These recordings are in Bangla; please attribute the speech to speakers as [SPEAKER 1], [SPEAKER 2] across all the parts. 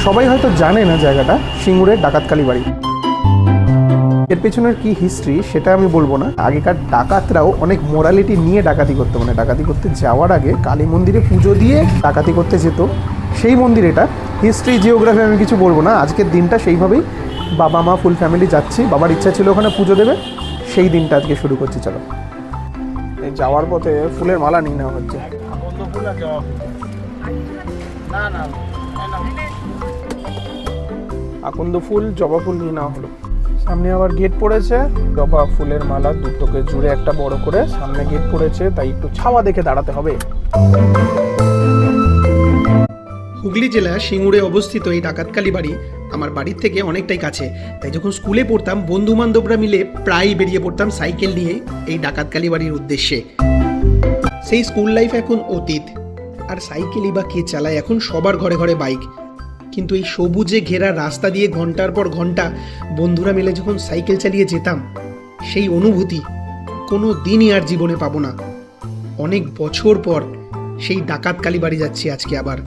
[SPEAKER 1] সবাই হয়তো জানে না জায়গাটা সিঙ্গুরের ডাকাতকালী বাড়ি। এর পেছনের কি হিস্ট্রি সেটা আমি বলবো না। আগেকার ডাকাতরাও অনেক মোরালিটি নিয়ে ডাকাতি করতো, মানে ডাকাতি করতে যাওয়ার আগে কালী মন্দিরে পুজো দিয়ে ডাকাতি করতে যেত। সেই মন্দির এটা। হিস্ট্রি জিওগ্রাফি আমি কিছু বলবো না। আজকের দিনটা সেইভাবেই বাবা মা ফুল ফ্যামিলি যাচ্ছি। বাবার ইচ্ছা ছিল ওখানে পুজো দেবে, সেই দিনটা আজকে শুরু করছি। চলো, এই যাওয়ার পথে ফুলের মালা নিয়ে নেওয়া হচ্ছে। আকন্দ ফুল, জবা ফুল নিয়ে নেওয়া হলো। সামনে আবার গেট পড়েছে, জবা ফুলের মালা দুটোকে জুড়ে একটা বড় করে সামনে গেট পড়েছে, তাই একটু ছাওয়া দেখে দাঁড়াতে হবে। হুগলি জেলা সিঙ্গুরে অবস্থিত এই ডাকাতকালী বাড়ি আমার বাড়ির থেকে অনেকটাই কাছে। তাই যখন স্কুলে পড়তাম বন্ধু বান্ধবরা মিলে প্রায় বেরিয়ে পড়তাম সাইকেল নিয়ে এই ডাকাতকালী বাড়ির উদ্দেশ্যে। সেই স্কুল লাইফ এখন অতীত, আর সাইকেলই বা কে চালায়, এখন সবার ঘরে ঘরে বাইক। কিন্তু এই সবুজে ঘেরা রাস্তা দিয়ে ঘন্টার পর ঘন্টা বন্ধুরা মিলে যখন সাইকেল চালিয়ে যেতাম, সেই অনুভূতি কোনো দিনই আর জীবনে পাবো না। অনেক বছর পর সেই ডাকাতকালী বাড়ি যাচ্ছি আজকে আবার।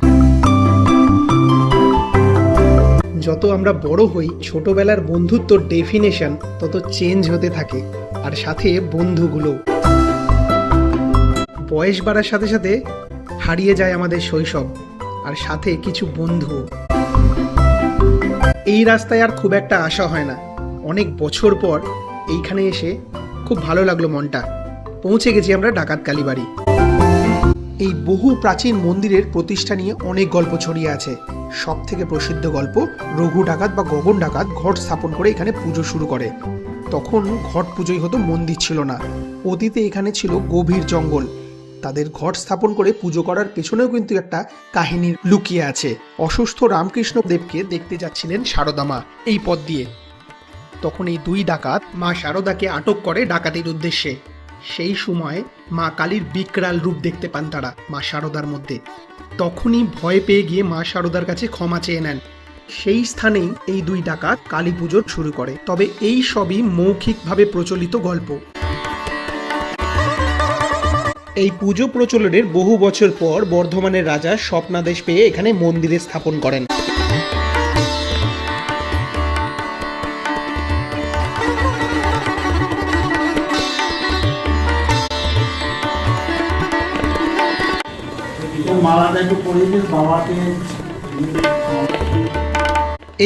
[SPEAKER 1] যত আমরা বড় হই ছোটবেলার বন্ধুত্বর ডেফিনেশন তত চেঞ্জ হতে থাকে, আর সাথে বন্ধুগুলো। বয়স বাড়ার সাথে সাথে হারিয়ে যায় আমাদের শৈশব, আর সাথে কিছু বন্ধু। এই রাস্তায় আর খুব একটা আসা হয় না। অনেক বছর পর এইখানে এসে খুব ভালো লাগলো মনটা। পৌঁছে গেছি আমরা ডাকাতকালী বাড়ি। এই বহু প্রাচীন মন্দিরের প্রতিষ্ঠা নিয়ে অনেক গল্প ছড়িয়ে আছে। সব থেকে প্রসিদ্ধ গল্প, রঘু ডাকাত বা গগন ডাকাত ঘট স্থাপন করে এখানে পুজো শুরু করে। তখন ঘট পুজোই হতো, মন্দির ছিল না। অতীতে এখানে ছিল গভীর জঙ্গল। তাদের ঘট স্থাপন করে পুজো করার পেছনেও কিন্তু একটা কাহিনী লুকিয়ে আছে। অসুস্থ রামকৃষ্ণ দেবকে দেখতে যাচ্ছিলেন শারদা মা এই পথ দিয়ে। তখন এই দুই ডাকাত মা শারদাকে আটক করে ডাকাতির উদ্দেশ্যে। সেই সময় মা কালীর বিকরাল রূপ দেখতে পান তারা মা শারদার মধ্যে। তখনই ভয় পেয়ে গিয়ে মা শারদার কাছে ক্ষমা চেয়ে নেন। সেই স্থানেই এই দুই ডাকাত কালী পুজো শুরু করে। তবে এই সবই মৌখিকভাবে প্রচলিত গল্প। এই পুজো প্রচলনের বহু বছর পর বর্ধমানের রাজা স্বপ্নাদেশ পেয়ে এখানে মন্দিরে স্থাপন করেন।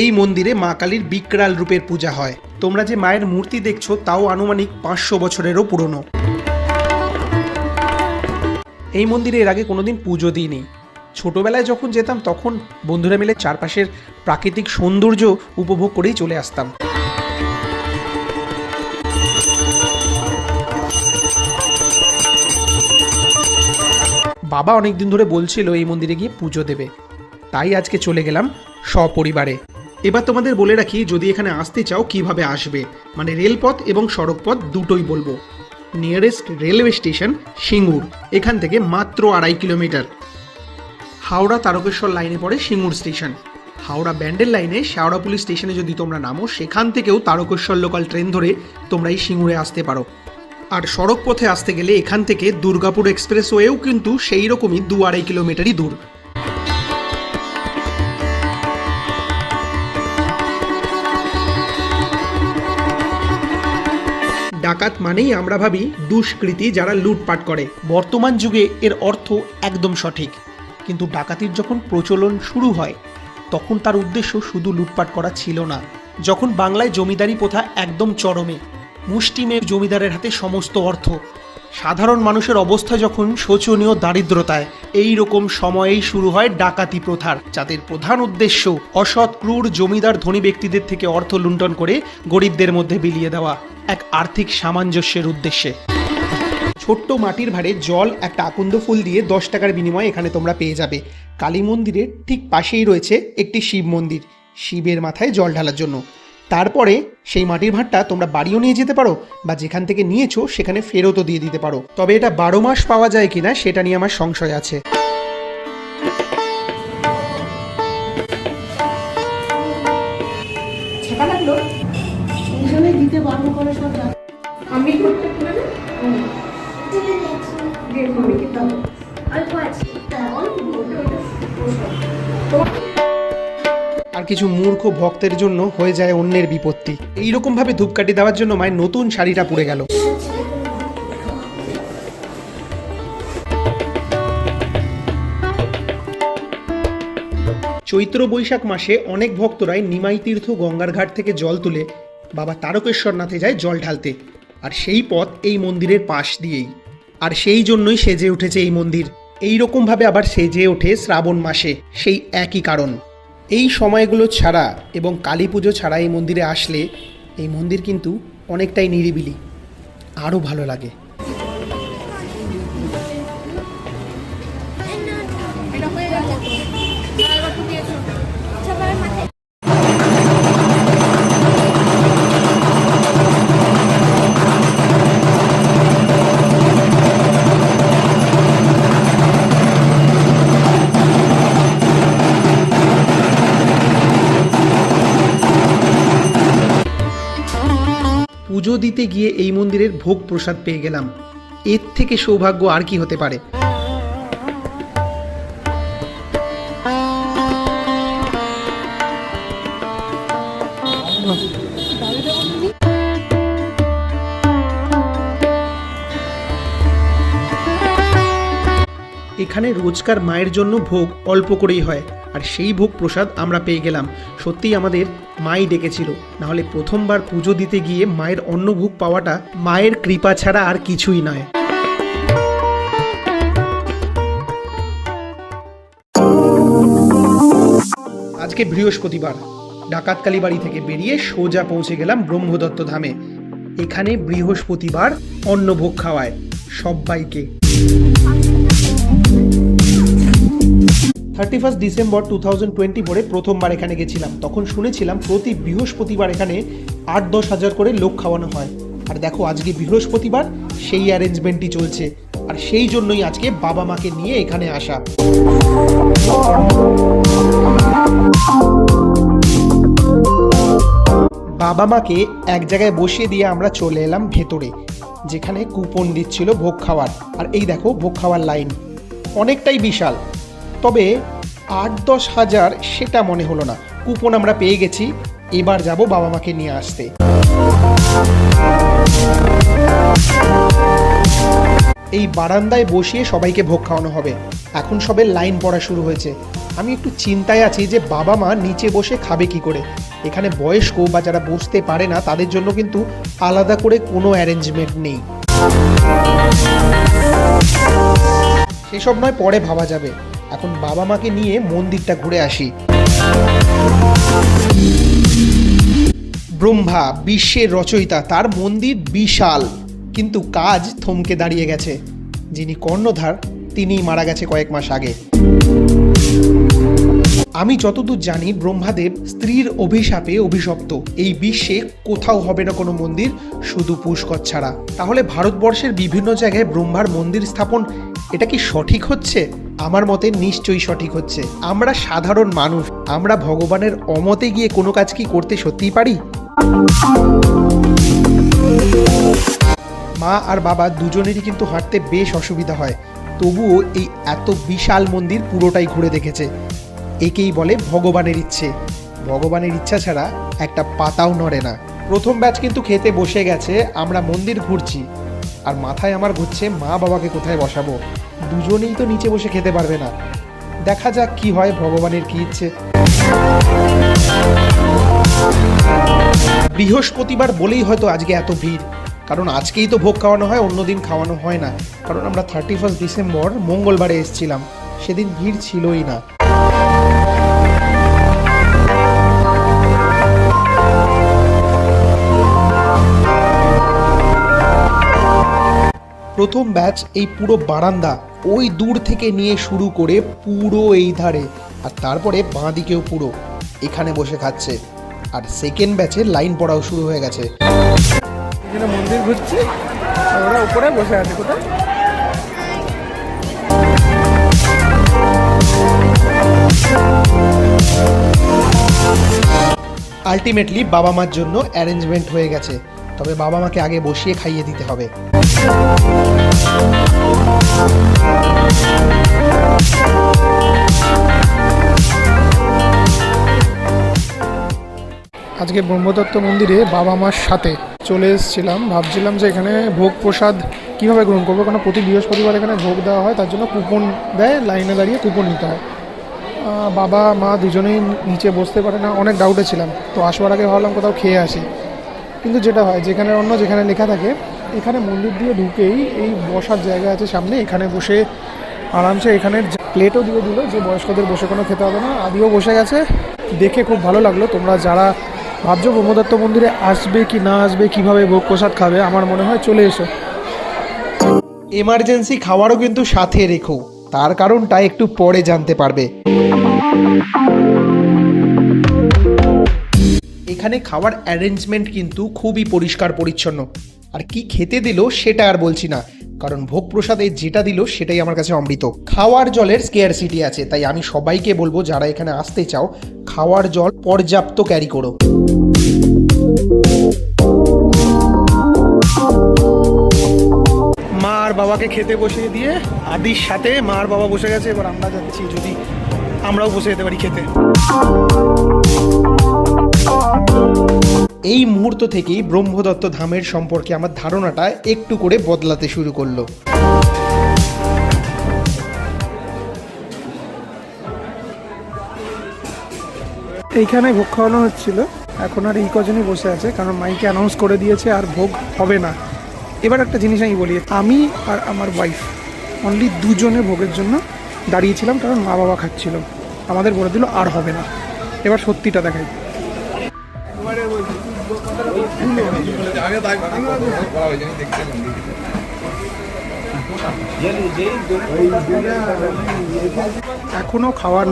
[SPEAKER 1] এই মন্দিরে মা কালীর বিকরাল রূপের পূজা হয়। তোমরা যে মায়ের মূর্তি দেখছো তাও আনুমানিক 500 বছরেরও পুরনো। এই মন্দিরে এর আগে কোনোদিন পুজো দিইনি। ছোটবেলায় যখন যেতাম তখন বন্ধুরা মিলে চারপাশের প্রাকৃতিক সৌন্দর্য উপভোগ করেই চলে আসতাম। বাবা অনেকদিন ধরে বলছিল এই মন্দিরে গিয়ে পুজো দেবে, তাই আজকে চলে গেলাম সপরিবারে। এবার তোমাদের বলে রাখি, যদি এখানে আসতে চাও কিভাবে আসবে, মানে রেলপথ এবং সড়কপথ দুটোই বলবো। নিয়ারেস্ট রেলওয়ে স্টেশন সিঙ্গুর, এখান থেকে মাত্র 2.5 কিলোমিটার। হাওড়া তারকেশ্বর লাইনে পড়ে সিঙ্গুর স্টেশন। হাওড়া ব্যান্ডেল লাইনে শেওড়াফুলি স্টেশনে যদি তোমরা নামো, সেখান থেকেও তারকেশ্বর লোকাল ট্রেন ধরে তোমরা এই সিঙ্গুরে আসতে পারো। আর সড়ক পথে আসতে গেলে এখান থেকে দুর্গাপুর এক্সপ্রেসওয়েও কিন্তু সেই রকমই 2-2.5 কিলোমিটারই দূর। ডাকাত মানেই আমরা ভাবি দুষ্কৃতী যারা লুটপাট করে। বর্তমান যুগে এর অর্থ একদম সঠিক, কিন্তু ডাকাতির যখন প্রচলন শুরু হয় তখন তার উদ্দেশ্য শুধু লুটপাট করা ছিল না। যখন বাংলায় জমিদারি প্রথা একদম চরমে, মুষ্টিমেয় জমিদারের হাতে সমস্ত অর্থ, সাধারণ মানুষের অবস্থা যখন শোচনীয় দারিদ্রতায়, এই রকম সময়েই শুরু হয় ডাকাতি প্রথার, যাদের প্রধান উদ্দেশ্য অসৎ ক্রূর জমিদার ধনী ব্যক্তিদের থেকে অর্থ লুণ্ঠন করে গরিবদের মধ্যে বিলিয়ে দেওয়া, এক আর্থিক সামঞ্জস্যের উদ্দেশ্যে। ছোট্ট মাটির ভাঁড়ে জল একটা আকন্দ ফুল দিয়ে 10 টাকার বিনিময়ে এখানে তোমরা পেয়ে যাবে। কালী মন্দিরের ঠিক পাশেই রয়েছে একটি শিব মন্দির, শিবের মাথায় জল ঢালার জন্য। তারপরে সেই মাটির ভাঁড়টা তোমরা বাড়িও নিয়ে যেতে পারো, বা যেখান থেকে নিয়েছো সেখানে ফেরতও দিয়ে দিতে পারো। তবে এটা 12 মাস পাওয়া যায় কিনা সেটা নিয়ে আমার সংশয় আছে। আর কিছু মূর্খ ভক্তের জন্য হয়ে যায় অন্যের বিপত্তি। এইরকম ভাবে ধূপকাঠি দেওয়ার জন্য মায়ের নতুন শাড়িটা পুড়ে গেল। চৈত্র বৈশাখ মাসে অনেক ভক্তরাই নিমাই তীর্থ গঙ্গার ঘাট থেকে জল তুলে বাবা তারকেশ্বরনাথে যায় জল ঢালতে, আর সেই পথ এই মন্দিরের পাশ দিয়েই। আর সেই জন্যই সেজে উঠেছে এই মন্দির। এই রকমভাবে আবার সেজে ওঠে শ্রাবণ মাসে, সেই একই কারণ। এই সময়গুলো ছাড়া এবং কালী পুজো ছাড়া এই মন্দিরে আসলে এই মন্দির কিন্তু অনেকটাই নিরিবিলি, আরও ভালো লাগে। পুজো দিতে গিয়ে এই মন্দিরের ভোগ প্রসাদ পেয়ে গেলাম, এর থেকে সৌভাগ্য আর কি হতে পারে। এখানে রোজকার মায়ের জন্য ভোগ অল্প করেই হয়, আর সেই ভোগ প্রসাদ আমরা পেয়ে গেলাম। সত্যিই আমাদের মাই ডেকেছিল, নাহলে প্রথমবার পুজো দিতে গিয়ে মায়ের অন্নভোগ পাওয়াটা মায়ের কৃপা ছাড়া আর কিছুই নয়। আজকে বৃহস্পতিবার, ডাকাতকালী বাড়ি থেকে বেরিয়ে সোজা পৌঁছে গেলাম ব্রহ্মদত্ত ধামে। এখানে বৃহস্পতিবার অন্নভোগ খাওয়ায় সবাইকে। 31 ডিসেম্বর 2024 প্রথমবার এখানে গেছিলাম। তখন শুনেছিলাম প্রতি বৃহস্পতিবার এখানে 8-10 হাজার করে লোক খাওয়ানো হয়। আর দেখো আজকে বৃহস্পতিবার সেই অ্যারেঞ্জমেন্টই চলছে, আর সেই জন্যই আজকে বাবা মাকে নিয়ে এখানে আসা। বাবা মাকে এক জায়গায় বসিয়ে দিয়ে আমরা চলে এলাম ভেতরে, যেখানে কুপন দিচ্ছিল ভোগ খাওয়ার। আর এই দেখো ভোগ খাওয়ার লাইন অনেকটাই বিশাল, তবে 8-10 হাজার সেটা মনে হলো না। কুপন আমরা পেয়ে গেছি, এবার যাব বাবা মাকে নিয়ে আসতে। এই বারান্দায় বসিয়ে সবাইকে ভোগ খাওয়ানো হবে। এখন সবে লাইন পড়া শুরু হয়েছে। আমি একটু চিন্তায় আছি যে বাবা মা নিচে বসে খাবে কি করে। এখানে বয়স্ক বা যারা বসতে পারে না তাদের জন্য কিন্তু আলাদা করে কোনো অ্যারেঞ্জমেন্ট নেই। সেসব নয়, পরে ভাবা যাবে। এখন বাবা মাকে নিয়ে মন্দিরটা ঘুরে আসি। ব্রহ্মা বিশ্বের রচয়িতা, তার মন্দির বিশাল, কিন্তু কাজ থমকে দাঁড়িয়ে গেছে। যিনি কর্ণধার তিনিই মারা গেছে কয়েক মাস আগে। আমি যতদূর জানি ব্রহ্মাদেব স্ত্রীর অভিশাপে অভিশপ্ত। এই বিশ্বে কোথাও হবে না কোনো মন্দির, শুধু পুষ্কর ছাড়া। তাহলে ভারতবর্ষের বিভিন্ন জায়গায় ব্রহ্মার মন্দির স্থাপন, এটা কি সঠিক হচ্ছে? আমার মতে নিশ্চয়ই সঠিক হচ্ছে। আমরা সাধারণ মানুষ, আমরা ভগবানের অমতে গিয়ে কোনো কাজ কি করতে সত্যিই পারি? মা আর বাবা দুজনেরই কিন্তু হাঁটতে বেশ অসুবিধা হয়, তবুও এই এত বিশাল মন্দির পুরোটাই ঘুরে দেখেছে। একেই বলে ভগবানের ইচ্ছে। ভগবানের ইচ্ছা ছাড়া একটা পাতাও নড়ে না। প্রথম ব্যাচ কিন্তু খেতে বসে গেছে, আমরা মন্দির ঘুরছি, আর মাথায় আমার ঘুরছে মা বাবাকে কোথায় বসাবো। দুজনেই তো নিচে বসে খেতে পারবে না। দেখা যাক কি হয়, ভগবানের কি ইচ্ছে। বৃহস্পতিবার বলেই হয়তো আজকে এত ভিড়, কারণ আজকেই তো ভোগ খাওয়ানো হয়, অন্যদিন খাওয়ানো হয় না। কারণ আমরা 31 ডিসেম্বর মঙ্গলবারে এসেছিলাম, সেদিন ভিড় ছিলই না। প্রথম ব্যাচ এই পুরো বারান্দা ওই দূর থেকে নিয়ে শুরু করে পুরো এই ধারে, আর তারপরে বাঁ দিকেও পুরো এখানে বসে খাচ্ছে। আর সেকেন্ড ব্যাচের লাইন পড়াও শুরু হয়ে গেছে।
[SPEAKER 2] এখানে মন্দির ঘুরছে, ওরা উপরে বসে আছে। কোথায়?
[SPEAKER 1] আলটিমেটলি বাবা মার জন্য অ্যারেঞ্জমেন্ট হয়ে গেছে, তবে বাবা মাকে আগে বসিয়ে খাইয়ে দিতে হবে।
[SPEAKER 2] আজকে ব্রহ্মদত্ত মন্দিরে বাবা মার সাথে চলে এসেছিলাম, ভাবছিলাম যে এখানে ভোগ প্রসাদ কীভাবে গ্রহণ করবো, কারণ প্রতি বৃহস্পতিবার এখানে ভোগ দেওয়া হয়, তার জন্য কুপন দেয়, লাইনে দাঁড়িয়ে কুপন নিতে হয়। বাবা মা দুজনেই নিচে বসতে পারে না, অনেক ডাউটে ছিলাম, তো আসবার আগে ভাবলাম কোথাও খেয়ে আসি। কিন্তু যেটা হয়, যেখানে অন্য যেখানে লেখা থাকে, এখানে মন্দির দিয়ে ঢুকেই এই বসার জায়গা আছে সামনে, এখানে বসে আরামসে এখানের প্লেটও দিয়ে দিল যে বয়স্কদের বসে কোনো খেতে হবে না। আদিও বসে গেছে, দেখে খুব ভালো লাগলো। তোমরা যারা ভাবছো ব্রহ্মদত্ত মন্দিরে আসবে কি না আসবে, কিভাবে ভোগ প্রসাদ খাবে, আমার মনে হয় চলে এসো।
[SPEAKER 1] এমার্জেন্সি খাবারও কিন্তু সাথে রেখো, তার কারণটা একটু পরে জানতে পারবে। এখানে খাওয়ার অ্যারেঞ্জমেন্ট কিন্তু খুবই পরিষ্কার পরিচ্ছন্ন। আর কি খেতে দিল সেটা আর বলছি না, কারণ ভোগ প্রসাদে যেটা দিল সেটাই আমার কাছে অমৃত। খাওয়ার জলের স্কেয়ারসিটি আছে, তাই আমি সবাইকে বলবো যারা এখানে আসতে চাও, খাওয়ার জল পর্যাপ্ত ক্যারি করো।
[SPEAKER 2] মা আর বাবাকে খেতে বসিয়ে দিয়ে আদির সাথে মা আর বাবা বসে গেছে, এবার আমরা যাচ্ছি যদি আমরাও বসে যেতে পারি খেতে।
[SPEAKER 1] এই মুহূর্ত থেকেই ব্রহ্মদত্ত ধামের সম্পর্কে আমার ধারণাটা একটু করে বদলাতে শুরু করলো।
[SPEAKER 2] এইখানে ভোগ খাওয়ানো হচ্ছিল, এখন আর এই কজনই বসে আছে, কারণ মাইকে অ্যানাউন্স করে দিয়েছে আর ভোগ হবে না। এবার একটা জিনিস আমি বলি, আমি আর আমার ওয়াইফ অনলি দুজনে ভোগের জন্য দাঁড়িয়েছিলাম, কারণ মা বাবা খাচ্ছিল, আমাদের বলে দিল আর হবে না। এবার সত্যিটা দেখাই। এখনো খাওয়ার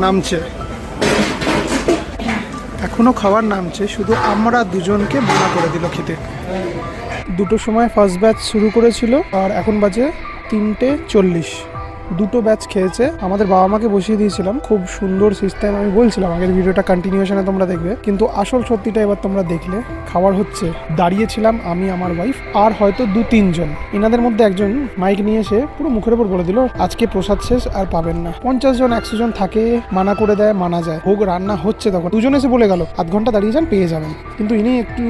[SPEAKER 2] নামছে, শুধু আমরা দুজনকে মানা করে দিল খেতে। 2টোর সময় ফার্স্ট ব্যাচ শুরু করেছিল, আর এখন বাজে 3:40। 2টো ব্যাচ খেয়েছে। আমাদের বাবা মাকে বসিয়ে দিয়েছিলাম, খুব সুন্দর সিস্টেম। আমি বলছিলাম আগের ভিডিওটা কন্টিনিউশনে তোমরা দেখবে, কিন্তু আসল সত্যিটা এবার তোমরা দেখলে। খাবার হচ্ছে, দাঁড়িয়েছিলাম আমি, আমার ওয়াইফ আর হয়তো 2-3 জন। এনাদের মধ্যে একজন মাইক নিয়ে এসে পুরো মুখের উপর বলে দিল আজকে প্রসাদ শেষ, আর পাবেন না। 50 জন 100 জন থাকে, মানা করে দেয়, মানা যায়। ভোগ রান্না হচ্ছে তখন 2 জন এসে বলে গেল আধ ঘন্টা দাঁড়িয়ে যান, পেয়ে যাবেন। কিন্তু ইনি একটু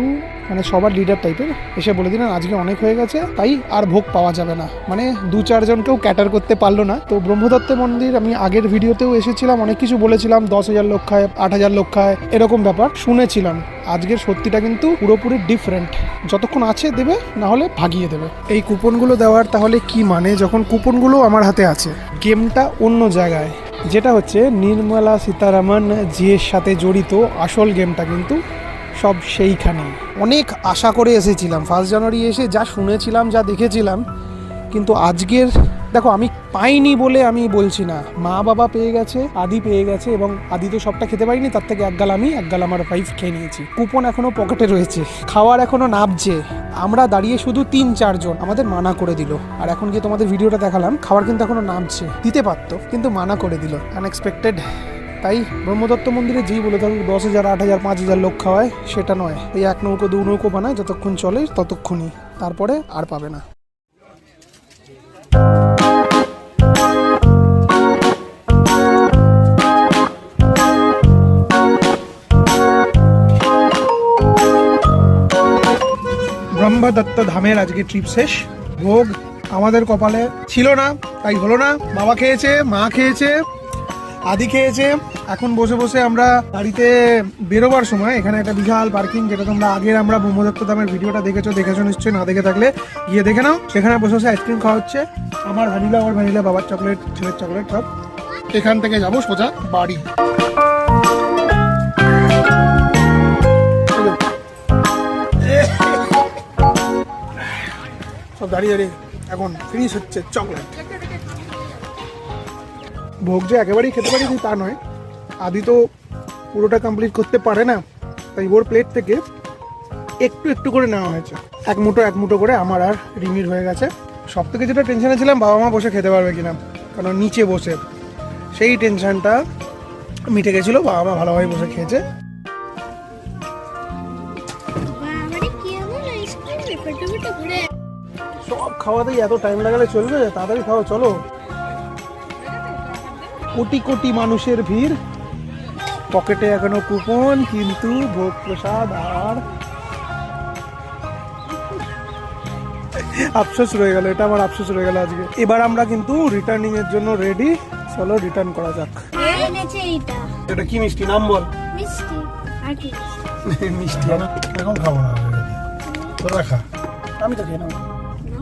[SPEAKER 2] মানে সবার লিডার টাইপের, এসে বলে দিলেন আজকে অনেক হয়ে গেছে, তাই আর ভোগ পাওয়া যাবে না। মানে 2-4 জনকেও ক্যাটার করতে পারলো না। তো ব্রহ্মদত্ত মন্দির আমি আগের ভিডিওতেও এসেছিলাম, অনেক কিছু বলেছিলাম, 10,000 লোক খায়, 8,000 লোক খায়, এরকম ব্যাপার শুনেছিলাম। আজকের সত্যিটা কিন্তু পুরোপুরি ডিফারেন্ট। যতক্ষণ আছে দেবে, না হলে ভাগিয়ে দেবে। এই কুপনগুলো দেওয়ার তাহলে কি মানে, যখন কুপনগুলো আমার হাতে আছে, গেমটা অন্য জায়গায়, যেটা হচ্ছে নির্মলা সীতারামন জিয়ের সাথে জড়িত আসল গেমটা কিন্তু সব সেইখানে। অনেক আশা করে এসেছিলাম, 1 জানুয়ারি এসে যা শুনেছিলাম, যা দেখেছিলাম, কিন্তু আজকের দেখো আমি পাইনি বলে আমি বলছি না। মা বাবা পেয়ে গেছে, আদি পেয়ে গেছে, এবং আদি তো সবটা খেতে পারিনি, তার থেকে 1 গাল আমি, 1 গাল আমার ওয়াইফ খেয়ে নিয়েছি। কুপন এখনো পকেটে রয়েছে, খাওয়ার এখনো নাবছে। আমরা দাঁড়িয়ে শুধু 3-4 জন, আমাদের মানা করে দিল। আর এখন গিয়ে তোমাদের ভিডিওটা দেখালাম, খাবার কিন্তু এখনো নামছে, দিতে পারতো, কিন্তু মানা করে দিল, আনএক্সপেক্টেড। তাই ব্রহ্মদত্ত মন্দিরে যেই বলে থাকুক 10,000, 8,000, 5,000 লোক খাওয়ায়, সেটা নয়। এই 1 নৌকো 2 নৌকো বানায়, যতক্ষণ চলে ততক্ষণই, তারপরে আর পাবে না। ব্রহ্মদত্ত ধামের আজকে ট্রিপ শেষ। ভোগ আমাদের কপালে ছিল না, তাই হলো না। বাবা খেয়েছে, মা খেয়েছে, আদি খেয়েছে। এখন বসে বসে আমরা গাড়িতে বেরোবার সময় এখানে একটা বিশাল পার্কিং, যেটা তোমরা আগের আমরা ব্রহ্মদত্ত ধামের ভিডিওটা দেখেছো নিশ্চয়ই, না দেখে থাকলে গিয়ে দেখে নাও। সেখানে বসে বসে আইসক্রিম খাওয়া হচ্ছে, আমার ভ্যানিলা, ওর ভ্যানিলা, বাবার চকলেট, ছেলের চকলেট, সব। এখান থেকে যাবো সোজা বাড়ি। সব দাঁড়িয়ে দাঁড়িয়ে এখন ফিনিশ হচ্ছে চকলেট। ভোগ যে একেবারেই খেতে পারি তা নয়, আদি তো পুরোটা কমপ্লিট করতে পারে না, তাই ওর প্লেট থেকে একটু একটু করে নেওয়া হয়েছে। এক মুঠো করে আমার আর রিমির হয়ে গেছে। সব থেকে যেটা টেনশনে ছিলাম, বাবা মা বসে খেতে পারবে কিনা, কারণ নিচে বসে, সেই টেনশনটা মিটে গেছিলো। বাবা মা ভালোভাবে বসে খেয়েছে। সব খাওয়াতেই এত টাইম লাগালে চলবে? তাড়াতাড়ি খাও, চলো। কোটি কোটি মানুষের ভিড়, পকেটে এখনো কুপন, কিন্তু ভোগ প্রসাদ আর আফসোস রয়ে গেল, এটা আমার আফসোস রয়ে গেল আজকে। এবার আমরা কিন্তু রিটার্নিং এর জন্য রেডি, চলো রিটার্ন করা যাক। এটা কি মিষ্টি, নাম বল।
[SPEAKER 3] মিষ্টি আর কি
[SPEAKER 2] মিষ্টি
[SPEAKER 4] এখন খাবো না, তোরা খা।
[SPEAKER 2] আমি তো খেয়ে নেবো।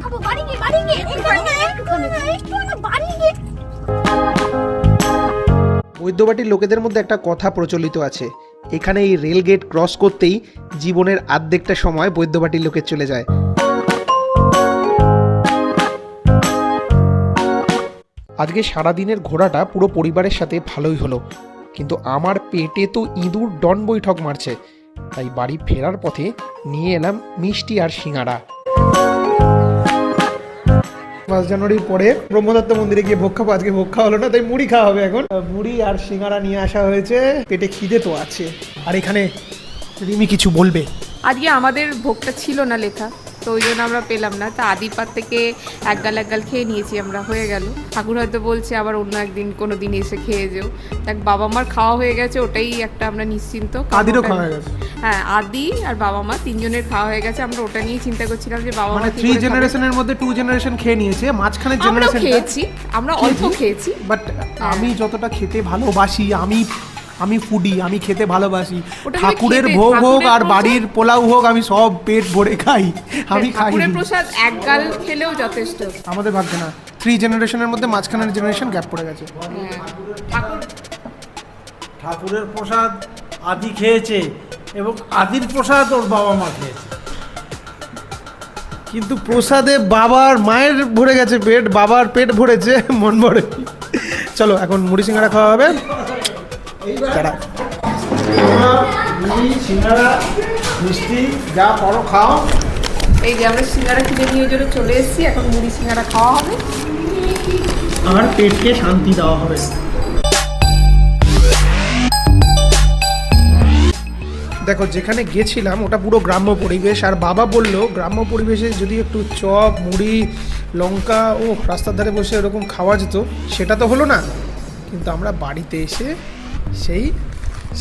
[SPEAKER 3] খাবো, বাড়ি গিয়ে বাড়ি গিয়ে
[SPEAKER 1] বৈদ্যবাটির লোকেদের মধ্যে একটা কথা প্রচলিত আছে, এখানে এই রেল গেট ক্রস করতেই জীবনের অর্ধেকটা সময় বৈদ্যবাটির লোকের চলে যায়। আজকে সারাদিনের ঘোরাটা পুরো পরিবারের সাথে ভালোই হলো, কিন্তু আমার পেটে তো ইঁদুর ডন বৈঠক মারছে, তাই বাড়ি ফেরার পথে নিয়ে এলাম মিষ্টি আর সিঙাড়া।
[SPEAKER 2] 5 জানুয়ারির পরে ব্রহ্মদত্ত মন্দিরে গিয়ে ভোগ খাবো, আজকে ভোগ খাওয়া হলো না, তাই মুড়ি খাওয়া হবে এখন। মুড়ি আর সিঙ্গারা নিয়ে আসা হয়েছে, পেটে খিদে তো আছে। আর এখানে রিমি কিছু বলবে।
[SPEAKER 5] আজকে আমাদের ভোগটা ছিল না লেখা, তো ওই জন্য আমরা পেলাম না। তা আদিপার থেকে এক গাল খেয়ে নিয়েছি আমরা, হয়ে গেল। ঠাকুর হয়তো বলছে আবার অন্য একদিন কোনো দিন এসে খেয়ে যেও। দেখ বাবা মার খাওয়া হয়ে গেছে, ওটাই একটা আমরা নিশ্চিন্ত।
[SPEAKER 2] আদিরও খাওয়া হয়ে গেছে।
[SPEAKER 5] হ্যাঁ, আদি আর বাবা মা তিনজনের খাওয়া হয়ে গেছে। আমরা ওটা নিয়ে চিন্তা করছিলাম যে বাবা মা
[SPEAKER 2] মানে 3 জেনারেশনের মধ্যে 2 জেনারেশন খেয়ে নিয়েছে, মাঝখানের
[SPEAKER 5] আমরা
[SPEAKER 2] জেনারেশন
[SPEAKER 5] খেয়েছি, আমরা অল্প খেয়েছি।
[SPEAKER 2] বাট আমি যতটা খেতে ভালোবাসি, আমি ফুডি, আমি খেতে ভালোবাসি।
[SPEAKER 5] ওটা
[SPEAKER 2] ঠাকুরের
[SPEAKER 5] খেতে-
[SPEAKER 2] ভোগ হোক
[SPEAKER 5] ঠাকুরের
[SPEAKER 2] আর বাড়ির পোলাও হোক, আমি সব পেট ভরে খাই। আমি খাই
[SPEAKER 5] ঠাকুরের প্রসাদ এক গাল খেলেও যথেষ্ট।
[SPEAKER 2] আমাদের ভাগ্যে না, 3 জেনারেশনের মধ্যে মাঝখানের জেনারেশন গ্যাপ পড়ে গেছে।
[SPEAKER 5] হ্যাঁ, ঠাকুর
[SPEAKER 4] ঠাকুরের প্রসাদ আদি খেয়েছে এবং আদির প্রসাদ ওর বাবা মা খেয়েছে।
[SPEAKER 2] কিন্তু প্রসাদে বাবার মায়ের ভরে গেছে পেট, বাবার পেট ভরেছে, মন ভরে। চলো এখন মুড়ি সিঙ্গারা খাওয়া হবে। দাঁড়া,
[SPEAKER 4] সিঙ্গারা মিষ্টি যা করো খাও।
[SPEAKER 5] এই যে আমরা সিঙ্গারা কিনে নিয়ে ওই জন্য চলে এসেছি, এখন মুড়ি সিঙ্গারা খাওয়া হবে।
[SPEAKER 2] আমার পেটকে শান্তি দেওয়া হবে। দেখো যেখানে গেছিলাম ওটা পুরো গ্রাম্য পরিবেশ, আর বাবা বলল গ্রাম্য পরিবেশে যদি একটু চপ মুড়ি লঙ্কা ও রাস্তার ধারে বসে এরকম খাওয়া যেত, সেটা তো হলো না। কিন্তু আমরা বাড়িতে এসে সেই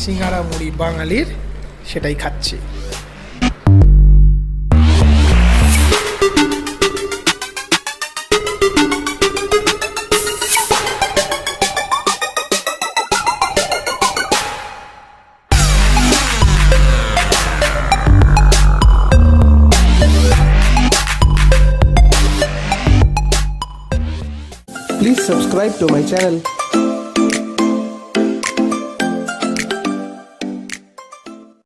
[SPEAKER 2] সিঙ্গারা মুড়ি বাঙালির সেটাই খাচ্ছি। Please subscribe to my channel.